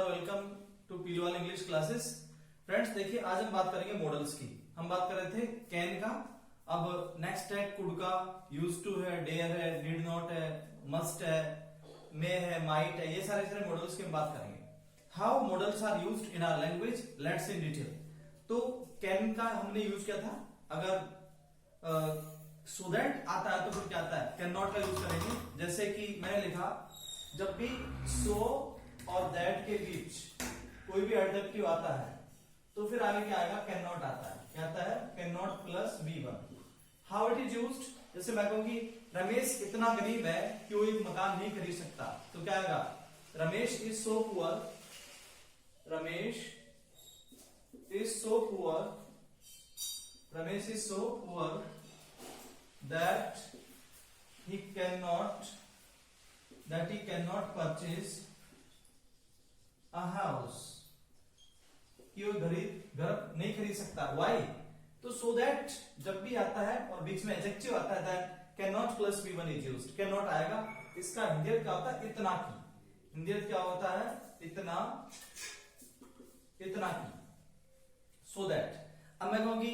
और welcome to Pilwal English classes. Friends देखिए, आज हम बात करेंगे मॉडल्स की। हम बात कर रहे थे कैन का, अब नेक्स्ट है कुड का, यूज टू है, डेयर है, डिड नॉट है, मस्ट है, मे है, माइट है, ये सारे मॉडल्स की हम बात करेंगे। How models are used in our language, let's in detail. तो कैन का हमने यूज किया था, अगर सो दैट आता है तो फिर क्या आता है, कैन नॉट का यूज करेंगे। जैसे कि मैंने लिखा, जब भी सो और दैट के बीच कोई भी एडजेक्टिव आता है तो फिर आगे क्या आएगा, कैन नॉट आता है। क्या आता है, can not plus V1। How it is used, जैसे मैं कहूंगी रमेश इतना गरीब है कि वो एक मकान नहीं खरीद सकता, तो क्या आएगा, Ramesh is so poor, Ramesh is so poor, Ramesh is so poor that he cannot purchase a house, कि वो घर नहीं खरीद सकता। Why? तो so that जब भी आता है और बीच में एडजेक्टिव आता है, then cannot plus V1 is used। cannot आएगा, इसका हिंदी क्या होता है, इतना की। हिंदी क्या होता है, इतना की। so that, अब मैं कहूंगी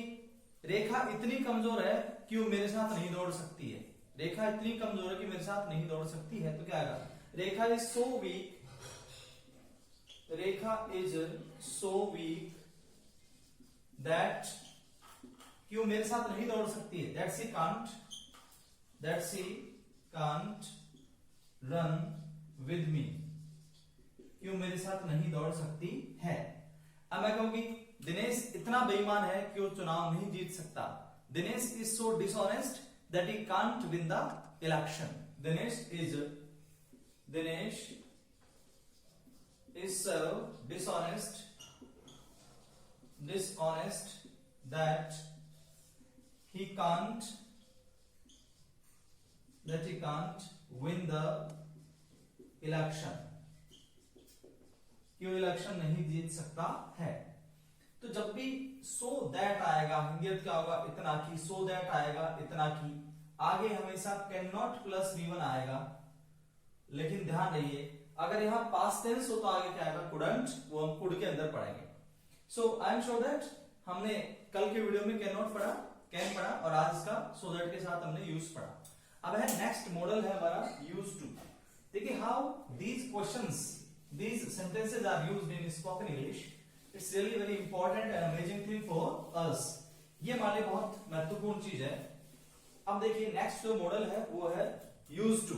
रेखा इतनी कमजोर है कि वो मेरे साथ नहीं दौड़ सकती है। रेखा इतनी कमजोर है कि मेरे साथ नहीं दौड़ सकती है, तो क्या आएगा, Rekha is so weak, Rekha is so weak that कि वो मेरे साथ नहीं दौड़ सकती है। That she can't run with me, कि वो मेरे साथ नहीं दौड़ सकती है। अब मैं कहूंगी दिनेश इतना बेईमान है कि वो चुनाव नहीं जीत सकता। Dinesh is so dishonest that he can't win the election. Dinesh is so dishonest that he can't win the election, कि वो इलेक्शन नहीं जीत सकता है। तो जब भी सो दैट आएगा, हिंदी क्या होगा, इतना की। सो दैट आएगा, इतना की, आगे हमेशा कैन नॉट प्लस V1 आएगा। लेकिन ध्यान रहिए, अगर यहां पास्ट टेंस हो तो आगे क्या आएगा, कुडंट, वो हम कुड के अंदर पढ़ेंगे। सो आई एम श्योर दैट हमने कल के वीडियो में कैन नॉट पढ़ा, कैन पढ़ा, और आज इसका सो दैट के साथ हमने यूज पढ़ा। अब है नेक्स्ट मॉडल है हमारा यूज टू। देखिए how these questions, these sentences are used in spoken English. It's really very important and amazing thing for us. ये हमारे लिए बहुत महत्वपूर्ण चीज है। अब देखिए नेक्स्ट जो मॉडल है वो है use to.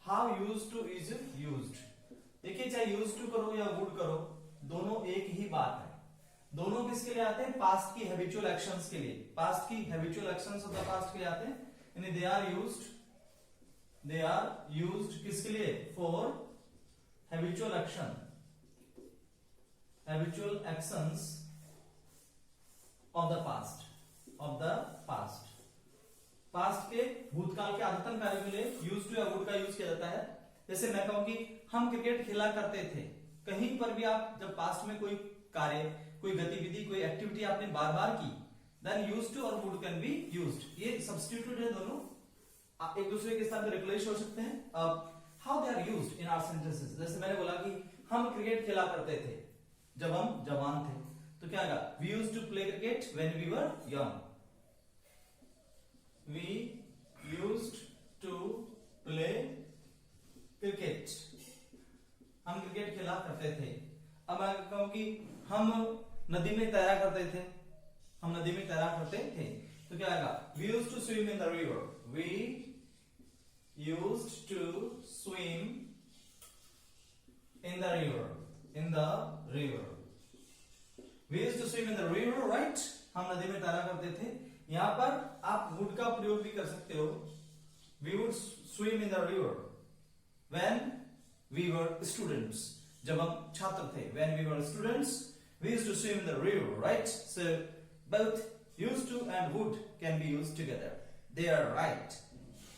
How use to is used. देखिए चाहे यूज टू करो या वुड करो, दोनों एक ही बात है। दोनों किसके लिए आते हैं, पास्ट की हैबिचुअल एक्शंस के लिए। पास्ट की habitual actions of the past के लिए आते हैं, यानी दे आर यूज्ड किसके लिए, for habitual actions of the past, past के भूतकाल के आदतन कार्यों के लिए यूज टू या वुड का यूज किया जाता है। जैसे मैं कहूं कि हम क्रिकेट खेला करते थे, कहीं पर भी आप जब पास्ट में कोई कार्य, कोई गतिविधि, कोई एक्टिविटी आपने बार बार की, देन यूज टू और वुड कैन बी यूज्ड। ये सब्स्टिट्यूट है, दोनों एक दूसरे के साथ रिप्लेस हो सकते हैं। अब how they are used in our sentences. जैसे मैंने बोला कि हम क्रिकेट खेला करते थे जब हम जवान थे, तो क्या आएगा, we used to play cricket when we were young. We used to play cricket, हम क्रिकेट खेला करते थे। अब मैं कहूं कि हम नदी में तैरा करते थे, हम नदी में तैरा करते थे, तो क्या आएगा, we used to swim in the river. We used to swim in the river, we used to swim in the river, right? हम नदी में तैरा करते थे। यहां पर आप would का प्रयोग भी कर सकते हो, we would swim in the river when we were students, जब हम छात्र थे, when we were students we used to swim in the river, right? So both used to and would can be used together, they are right,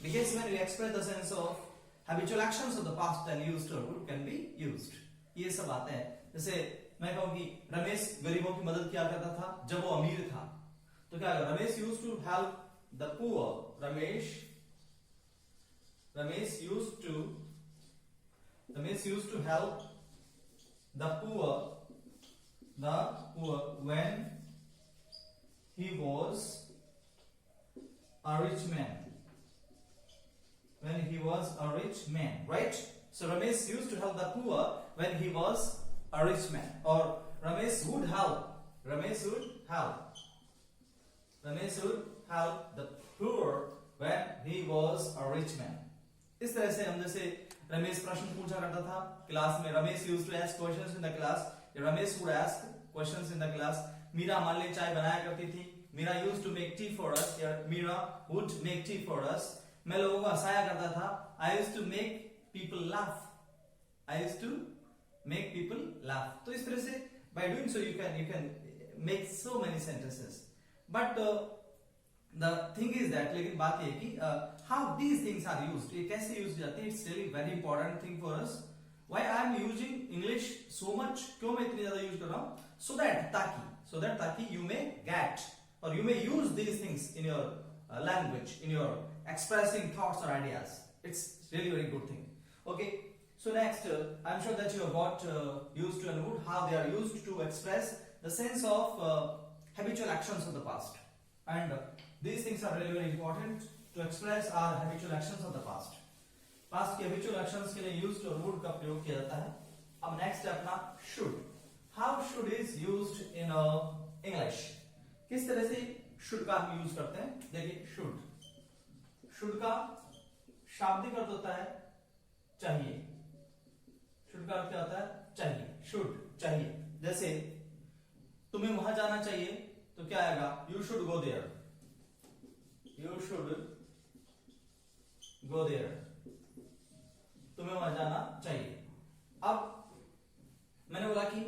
because when we express the sense of habitual actions of the past, then used or would can be used. ये सब आते हैं। जैसे मैं कहूं कि रमेश गरीबों की मदद किया करता था जब वो अमीर था, तो क्या होगा, Ramesh used to help the poor. Ramesh used to help the poor when he was a rich man. When he was a rich man, right? So Ramesh used to help the poor when he was a rich man, or Ramesh would help the poor when he was a rich man. इस तरह से हम जैसे रमेश प्रश्न पूछा करता था class में, Ramesh used to ask questions in the class, Ramesh would ask questions in the class. Meera मान ले चाय बनाया करती थी, Meera used to make tea for us, या Meera would make tea for us. मैं लोगों को हंसाया करता था, I used to make people laugh. तो इस तरह से by doing so you can make so many sentences. But the thing is that, लेकिन बात ये कि how these things are used, ये कैसे यूज जाते हैं, it's really very important thing for us. Why I am using English so much, क्यों मैं इतनी ज्यादा यूज कर रहा हूँ, so that ताकि you may get or you may use these things in your language, in your expressing thoughts or ideas. It's really very good thing. Okay, so next I'm sure that you have got used to and would how they are used to express the sense of habitual actions of the past, and these things are really very important to express our habitual actions of the past. Past के habitual actions के लिए used और would का प्रयोग किया जाता है. अब next है अपना should. How should is used in English? किस तरह से should का हम यूज करते हैं, देखिए should का शाब्दिक अर्थ होता है चाहिए. should का अर्थ क्या होता है, चाहिए. should चाहिए. जैसे तुम्हें वहां जाना चाहिए तो क्या आएगा, you should go there. तुम्हें वहां जाना चाहिए. अब मैंने बोला कि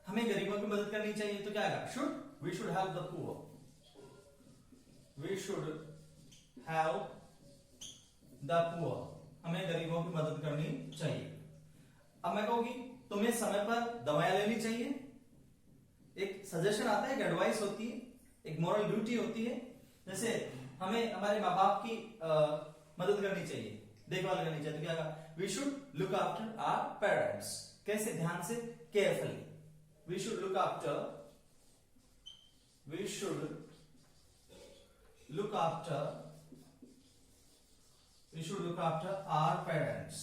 हमें गरीबों की मदद करनी चाहिए तो क्या आएगा, we should help the poor. हमें गरीबों की मदद करनी चाहिए. अब मैं कहूंगी तुम्हें समय पर दवाइयां लेनी चाहिए. एक सजेशन आता है, एक एडवाइस होती है, एक मॉरल ड्यूटी होती है. जैसे हमें हमारे माँ बाप की मदद करनी चाहिए, देखभाल करनी चाहिए, तो क्या कहा, we should look after our parents. कैसे, ध्यान से, carefully. We should look after our parents.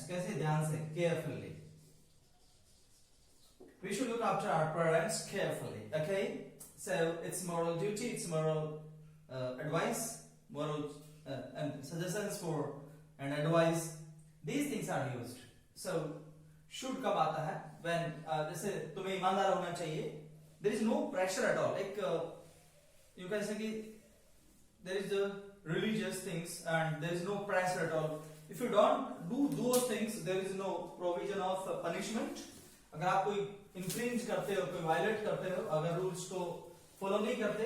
कैसे, ध्यान से, carefully. We should look after our parents carefully. Okay, so it's moral duty, it's moral advice, moral and suggestions for and advice. These things are used. So should कब आता है, when जैसे तुम्हें ईमानदार होना चाहिए. There is no pressure at all. Like you can say कि there is the religious things and there is no pressure at all. If you don't do those things, there is no provision of punishment. अगर आप कोई infringe करते हो, कोई violet करते हो, अगर रूल्स को फॉलो नहीं करते,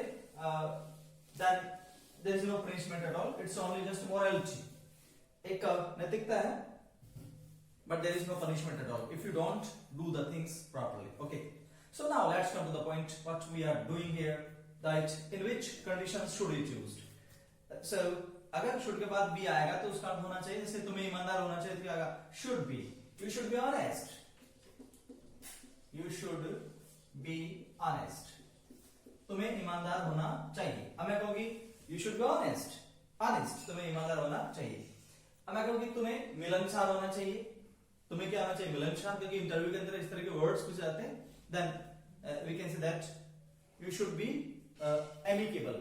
then there is no punishment at all. It's only just morality. एक नैतिकता है, but there is no punishment at all if you don't do the things properly. Okay, so now let's come to the point what we are doing here, that in which conditions should it used. So अगर should के बाद be आएगा तो उसका अर्थ होना चाहिए, जैसे तुम्हें ईमानदार होना चाहिए तो क्या आएगा, should be. You should be honest. तुम्हें ईमानदार होना चाहिए. अब मैं कहूंगी you should be honest. तुम्हें ईमानदार होना चाहिए. अब मैं कहूंगी तुम्हें मिलनसार होना चाहिए. तुम्हें क्या होना चाहिए, मिलनसार, क्योंकि इंटरव्यू के अंदर इस तरह के वर्ड्स पूछे जाते हैं. Then we can say that you should be amicable.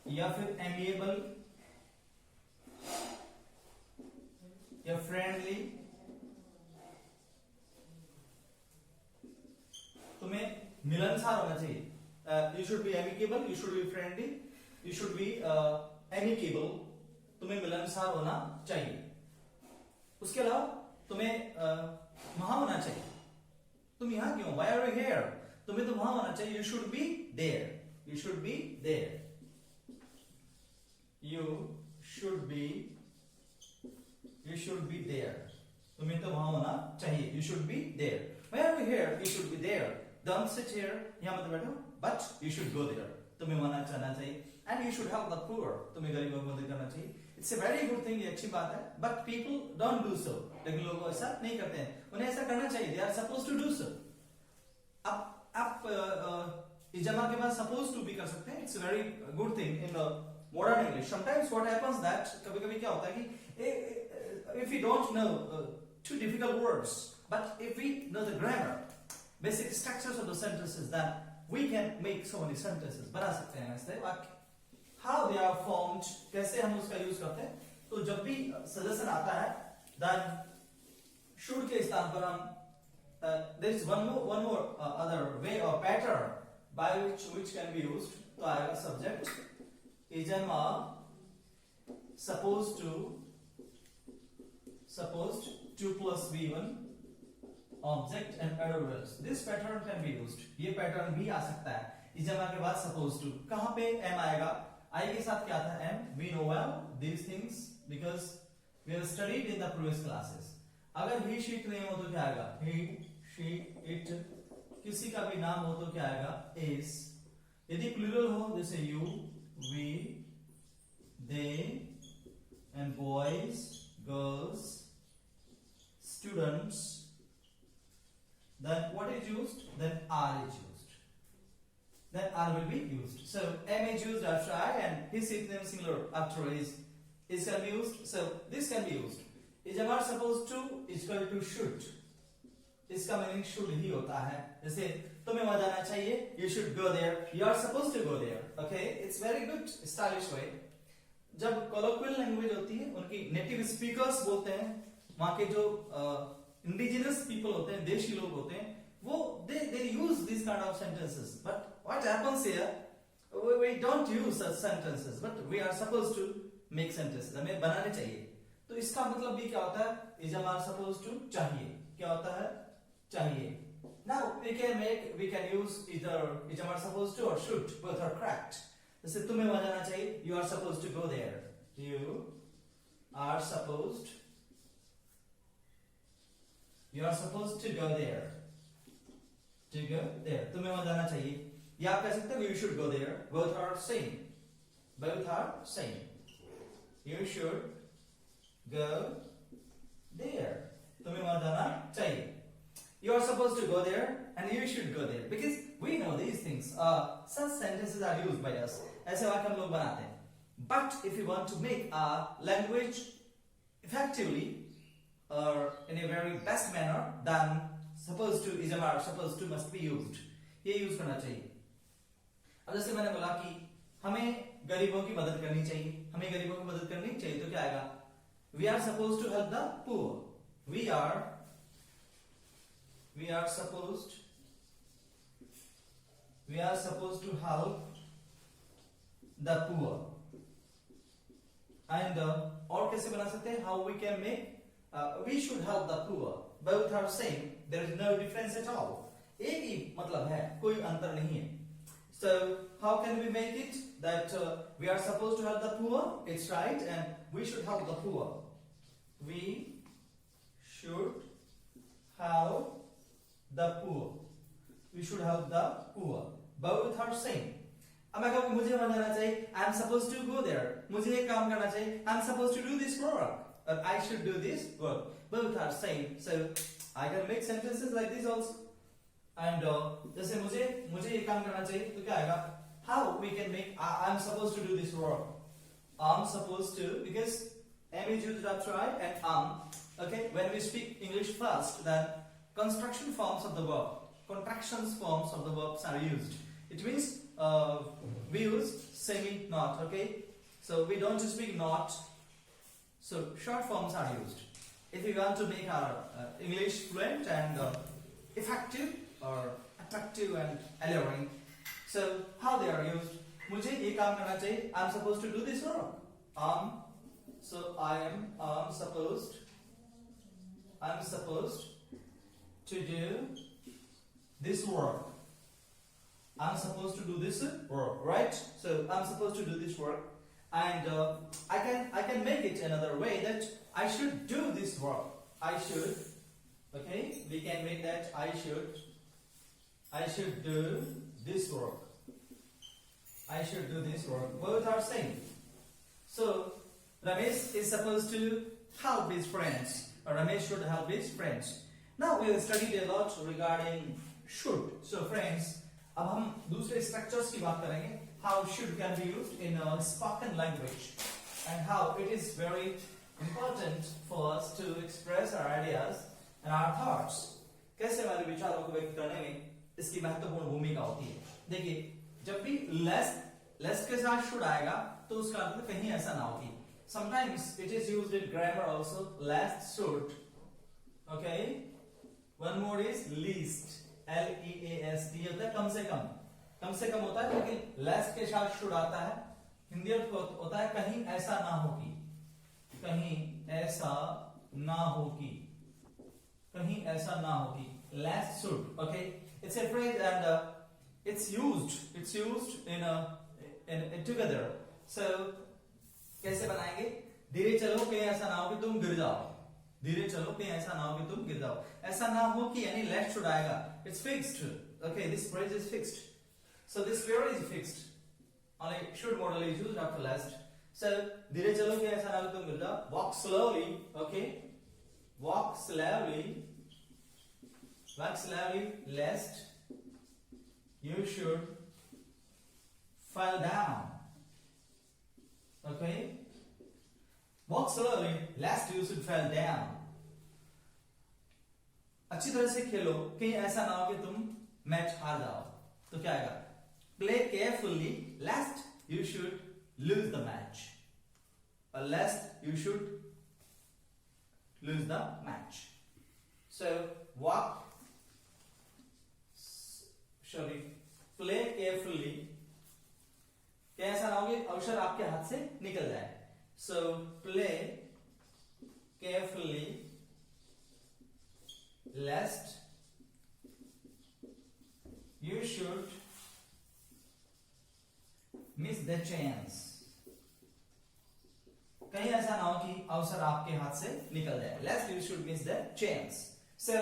या फिर एमिएबल या फ्रेंडली. तुम्हें मिलनसार होना चाहिए. You should be amicable, you should be friendly, you should be amicable. तुम्हें मिलनसार होना चाहिए. उसके अलावा तुम्हें वहां होना चाहिए. तुम यहाँ क्यों, why are you here? तुम्हें तो वहां होना चाहिए. You should be there. You should be there. तुम्हें तो वहां होना चाहिए. You should be there. Why are you here? You should be there. don't sit here, यहाँ मत बैठो, but you should go there. तुम्हें वहां जाना चाहिए. And you should help the poor. तुम्हें गरीबों की मदद करना चाहिए. It's a very good thing, ये अच्छी बात है. But people don't do so. लेकिन लोग ऐसा नहीं करते हैं. उन्हें ऐसा करना चाहिए. They are supposed to do so. आप इजमा के बाद supposed to भी कर सकते हैं. It's a very good thing in the modern English. Sometimes what happens that कभी-कभी क्या होता है कि if we don't know too difficult words, but if we know the grammar, basic structures of the sentences, then we can make so many sentences. बना सकते हैं ऐसे वाक्य. How they are formed, कैसे हम उसका यूज करते हैं. तो जब भी सजेशन आता है, then should के स्थान पर हम there is one more other way or pattern by which can be used. तो आएगा subject, ism supposed to plus v1 object and adverbs. This pattern can be used. ये pattern भी आ सकता है. ism के बाद supposed to. कहाँ पे m आएगा? I के साथ क्या था m? We know well these things because we have studied in the previous classes. अगर he she नहीं हो तो क्या आएगा? He she it. किसी का भी नाम हो तो क्या आएगा? is. यदि प्लूरल हो जैसे you we they and boys girls students, then what is used? Then are is used. Then are will be used. So am is used after I and his name singular after is can be used. So this can be used. Is am supposed to is equal to should. इसका meaning should ही होता है. जैसे तुम्हें वहां जाना चाहिए, you should go there. You are supposed to go there. Okay, it's very good stylish way. जब colloquial language होती है, उनकी native speakers बोलते हैं, वहां के जो indigenous people होते हैं, देशी लोग होते हैं, वो they use these kind of sentences. But what happens here? We don't use such sentences, but we are supposed to make sentences. हमें बनाने चाहिए. तो इसका मतलब भी क्या होता है? is am supposed to चाहिए. क्या होता है? चाहिए. Now we can use either is am supposed to or should. Both are correct. जैसे तुम्हें वहां जाना चाहिए, you are supposed to go there. You are supposed to go there. To go there. तुम्हें वहां जाना चाहिए. या आप कह सकते हो you should go there. Both are same. Both are same. You should go there. तुम्हें वहां जाना चाहिए. You are supposed to go there and you should go there because we know these things. Such sentences are used by us. ऐसे वाक्य हम लोग बनाते हैं. But if you want to make a language effectively or in a very best manner, then supposed to is or supposed to must be used. ये use करना चाहिए. अब जैसे मैंने बोला कि हमें गरीबों की मदद करनी चाहिए. हमें गरीबों की मदद करनी चाहिए तो क्या आएगा? We are supposed to help the poor. We are supposed to help the poor. And और कैसे बना सकते हैं? How we can make we should help the poor. Both are same. There is no difference at all. एक ही मतलब है, कोई अंतर नहीं है. So how can we make it that we are supposed to help the poor? It's right, and we should help the poor. We should help the poor. We should help the poor. Both are same. अब मैं कहूँ मुझे वहां जाना चाहिए, I am supposed to go there. मुझे ये काम करना चाहिए, I am supposed to do this work. Or I should do this work. Both are same. So I can make sentences like this also. And जैसे मुझे ये काम करना चाहिए तो क्या आएगा? How we can make I am supposed to do this work. I'm supposed to because am is used after I and am. Okay, when we speak English first, then construction forms of the verb, contractions forms of the verbs are used. It means we use semi-not. Okay, so we don't speak not. So short forms are used. If we want to make our English fluent and effective or attractive and alluring, so how they are used? मुझे ये काम करना चाहिए. I'm supposed to do this work. So I'm supposed to do this work. I'm supposed to do this work, right? So I'm supposed to do this work, and I can make it another way that I should do this work. I should. Okay, we can make that I I should do this work. I should do this work. Both are same. So Ramesh is supposed to help his friends. Or Ramesh should help his friends. Now we have studied a lot regarding should. So friends, अब हम दूसरे structures की बात करेंगे. How should can be used in a spoken language and how it is very important for us to express our ideas and our thoughts. कैसे हमारे विचारों को व्यक्त करने में इसकी महत्वपूर्ण भूमिका होती है. देखिए, जब भी less के साथ should आएगा तो उसका अर्थ कहीं ऐसा ना हो कि sometimes it is used in grammar also. Less should. Okay. One more is least. L-E-A-S-T होता है कम से कम होता है, लेकिन less के साथ should आता है. हिंदी अर्थ होता है कहीं ऐसा ना हो कि, कहीं ऐसा ना हो कि, कहीं ऐसा ना हो कि. Less should. Okay. It's a phrase and it's used in together. So कैसे बनाएंगे? धीरे चलो कहीं ऐसा ना हो कि तुम गिर जाओ. धीरे चलो कहीं ऐसा ना हो कि तुम गिर जाओ. ऐसा ना हो कि यानी less should आएगा. It's fixed. Okay, this phrase is fixed. So this phrase is fixed. Only should modal is used after last. So धीरे चलो कहीं ऐसा ना हो कि तुम गिर जाओ. Walk slowly. Okay. Walk slowly. Lest you should fall down. Okay. Walk slowly, lest you should fall down. अच्छी तरह से खेलो कहीं ऐसा ना हो कि तुम मैच हार जाओ. तो क्या आएगा? Play carefully, lest you should lose the match. Or lest you should lose the match. So walk. Play carefully. कैसा ना हो कि अवसर आपके हाथ से निकल जाए. So play carefully, lest you should miss the chance. कहीं ऐसा ना हो कि अवसर आपके हाथ से निकल जाए. Lest you should miss the chance. So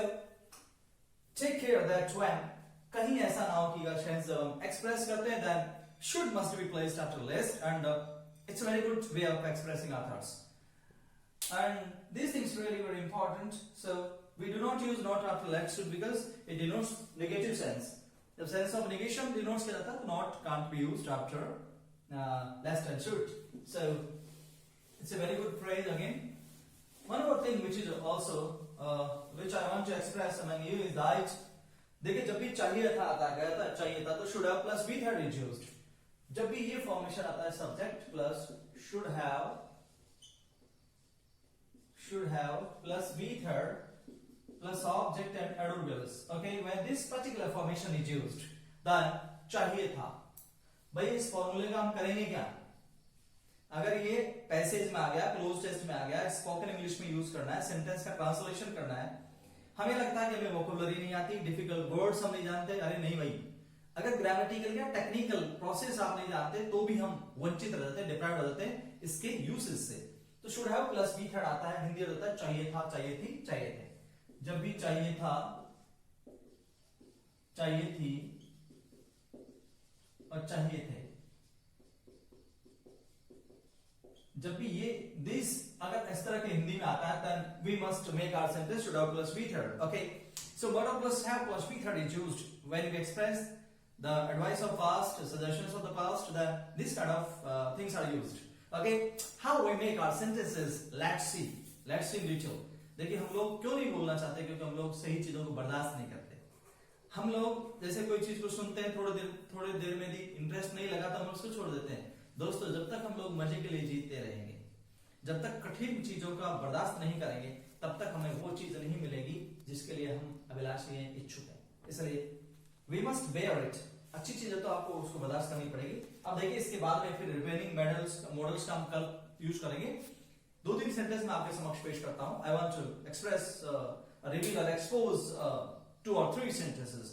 take care that when कहीं ऐसा ना हो कि chance जब हम express करते हैं then should must be placed after list and it's a very good way of expressing our thoughts. And these things are really very important. So we do not use not after left should because it denotes negative sense. The sense of negation denotes that not can't be used after lest and should. So it's a very good phrase again. One more thing which is also which I want to express among you is that देखिए जब भी चाहिए था आता गया चाहिए था तो should have plus be had is used. जब भी ये फॉर्मेशन आता है subject plus should have plus be had plus object and adverbials. Okay, when this particular formation is used then चाहिए था. भाई इस फॉर्मूले का हम करेंगे क्या? अगर ये पैसेज में आ गया, क्लोज टेस्ट में आ गया, स्पोकन इंग्लिश में यूज करना है, सेंटेंस का ट्रांसलेशन करना है, हमें लगता है कि हमें वोकैबुलरी नहीं आती, डिफिकल्ट वर्ड्स हम नहीं जानते. अरे नहीं भाई, अगर ग्रामेटिकल या टेक्निकल प्रोसेस आप नहीं जानते तो भी हम वंचित रह जाते हैं, डिप्राइव्ड हो जाते हैं इसके यूसेज से. तो should have plus B third आता है. हिंदी होता है चाहिए था, चाहिए थी, चाहिए थे. जब भी चाहिए था, चाहिए थी और चाहिए थे, जब भी ये दिस अगर इस तरह के हिंदी में आता है then we must make our sentence should have plus be third. Okay, so what of plus have plus be third is used when we express the advice of past, suggestions of the past, then this kind of things are used. Okay, how we make our sentences? Let's see in detail. देखिए हम लोग क्यों नहीं बोलना चाहते? क्योंकि हम लोग सही चीजों को बर्दाश्त नहीं करते. हम लोग जैसे कोई चीज को सुनते हैं, थोड़ी देर में भी इंटरेस्ट नहीं लगा तो हम उसको छोड़ देते हैं. दोस्तों, जब तक हम लोग मजे के लिए जीते रहेंगे, जब तक कठिन चीजों का बर्दाश्त नहीं करेंगे, तब तक हमें वो चीज नहीं मिलेगी जिसके लिए हम अभिलाषी हैं, इच्छुक हैं. इसलिए वी मस्ट बेयर इट. अच्छी चीज है तो आपको उसको बर्दाश्त करनी पड़ेगी. अब देखिए इसके बाद में फिर रिमेनिंग मॉडल्स का हम कल यूज करेंगे. 2-3 सेंटेंस मैं आपके समक्ष पेश करता हूं. I want to express, reveal और expose 2 or 3 sentences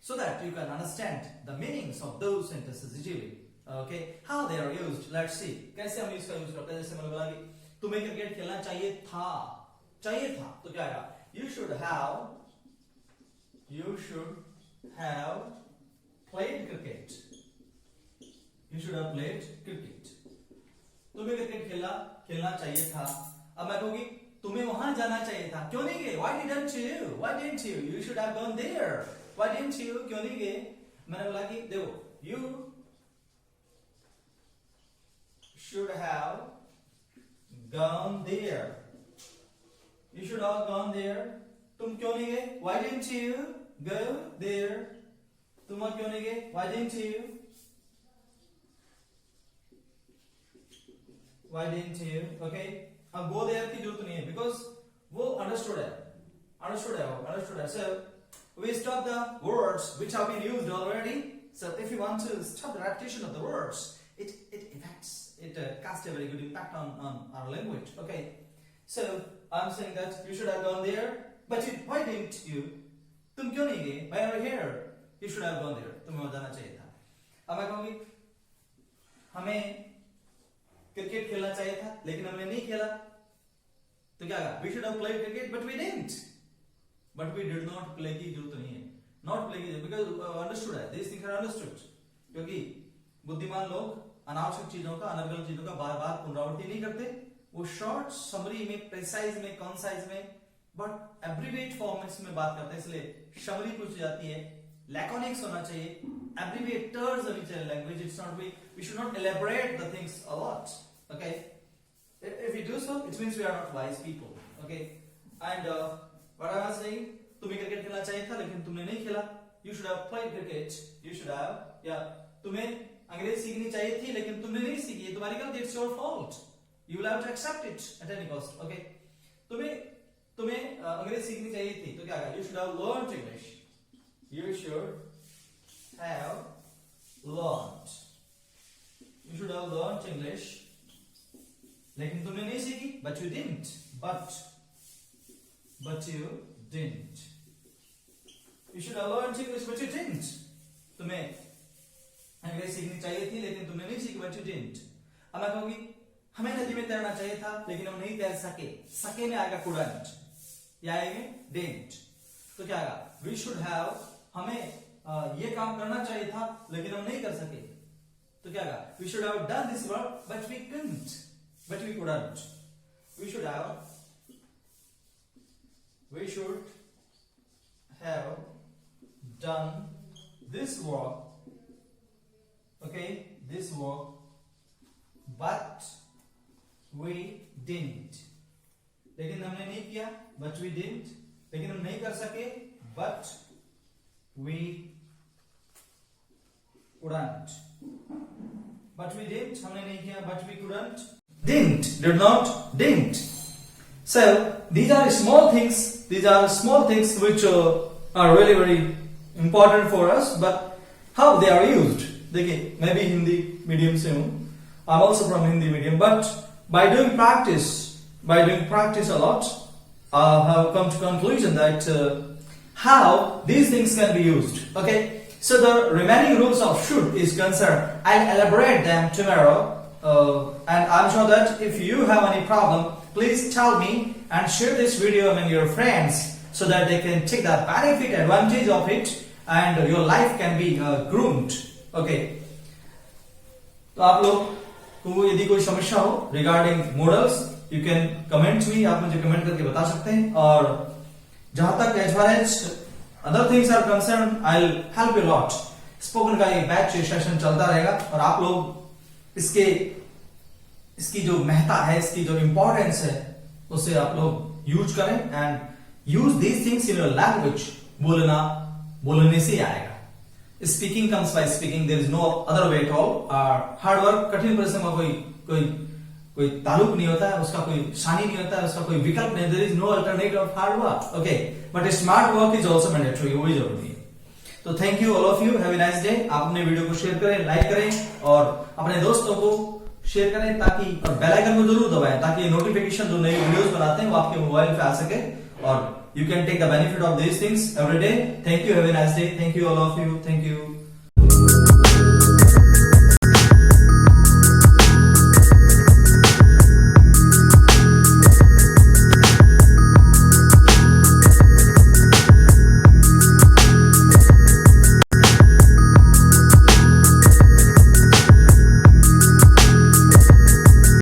so that you can understand the meanings of those sentences easily. Okay, how they are used? Let's see. कैसे हम इसका यूज करते हैं? जैसे मैंने बोला कि तुम्हें क्रिकेट खेलना चाहिए था तो क्या आएगा? You should have played cricket. You should have played cricket. तुम्हें क्रिकेट खेलना चाहिए था. अब मैं कहूंगी तुम्हें वहां जाना चाहिए था. क्यों नहीं गए? Why didn't you? Why didn't you? You should have gone there. Why didn't you? क्यों नहीं गए? मैंने बोला कि देखो, you should have gone there. You should have gone there. तुम क्यों नहीं गए? Why didn't you go there? तुम वहां क्यों नहीं गए? Why didn't you? Why didn't you? Okay. अब go there की जरूरत नहीं है because वो understood है. So we stop the words which have been used already. So if you want to stop the repetition of the words, it casts a very good impact on our language. Okay. So I'm saying that you should have gone there, but why didn't you? तुम क्यों नहीं गए? Why are you here? You should have gone there. तुम्हें वहां जाना चाहिए था. अब मैं कहूंगी हमें क्रिकेट खेलना चाहिए था लेकिन हमने नहीं खेला. तो क्या कहा? We should have played cricket, but we didn't. But we did not play की जरूरत नहीं है. Not play की because understood है. These things are understood. क्योंकि बुद्धिमान लोग अनावश्यक चीजों का, अनर्गल चीजों का बार-बार पुनरावृत्ति नहीं करते. वो शॉर्ट समरी में, प्रिसाइज में, कंसाइज में, बट एब्रिविएट फॉर्मेट्स में बात करते हैं. इसलिए समरी पूछी जाती है. लैकोनिक्स होना चाहिए. Abbreviators of each language. It's not we should not elaborate the things a lot. Okay. If we do so, it means we are not wise people. Okay. And what I was saying, तुम्हें cricket खेलना चाहिए था लेकिन तुमने नहीं खेला. You should have played cricket. You should have. तुम्हें अंग्रेजी सीखनी चाहिए थी लेकिन तुमने नहीं सीखी. तुम्हारी गलती. It's your fault. You will have to accept it at any cost. Okay. तुम्हें अंग्रेजी सीखनी चाहिए थी तो क्या कहा? You should have learned English. You should have learned. You should have learned English. लेकिन तुमने नहीं सीखी. But you didn't. But you didn't. You should have learned English, but you didn't. तुम्हें अंग्रेजी सीखनी चाहिए थी लेकिन तुमने नहीं सीखी. But you didn't. अब मैं कहूंगी हमें नदी में तैरना चाहिए था लेकिन हम नहीं तैर सके. सके में आएगा couldn't. या आएंगे didn't. तो क्या आएगा? We should have. हमें ये काम करना चाहिए था लेकिन हम नहीं कर सके. तो क्या आएगा? We should have done this work but we couldn't. But we couldn't. We should have done this work. Okay, this work, but we didn't. लेकिन हमने नहीं किया. But we didn't. लेकिन हम नहीं कर सके. But we couldn't. But we didn't. हमने नहीं किया. But we couldn't. Didn't. Did not. Didn't. So these are small things. These are small things which are really very important for us. But how they are used? देखिए मैं भी Hindi medium से हूँ. I'm also from Hindi medium. But by doing practice a lot, I have come to conclusion that how these things can be used. Okay. So the remaining rules of should is concerned. I'll elaborate them tomorrow. And I'm sure that if you have any problem, please tell me and share this video among your friends so that they can take the benefit, advantage of it, and your life can be groomed. Okay. तो आप लोग को यदि कोई समस्या हो regarding modals, you can comment me. आप मुझे कमेंट करके बता सकते हैं. और जहां तक as far as other things are concerned, I'll help you a lot. Spoken का ये बैच सेशन चलता रहेगा और आप लोग इसकी जो महत्ता है, इसकी जो इंपॉर्टेंस है, उसे आप लोग यूज करें and use these things in your language. बोलने से आएगा. Speaking comes by speaking. There is no other way at all. Hard work, कठिन परिश्रम का कोई ताल्लुक नहीं होता है, उसका कोई शानी नहीं होता है, उसका कोई विकल्प नहीं. There is no alternative of hard work. Okay. But smart work is also mandatory. वो भी जरूरी है. तो thank you all of you. Have a nice day. आप अपने वीडियो को शेयर करें, लाइक करें और अपने दोस्तों को शेयर करें ताकि और बेल आइकन को जरूर दबाएं ताकि नोटिफिकेशन जो नई वीडियोस बनाते हैं वो आपके मोबाइल पे आ सके और you can take the benefit of these things every day. Thank you. Have a nice day. Thank you all of you. Thank you.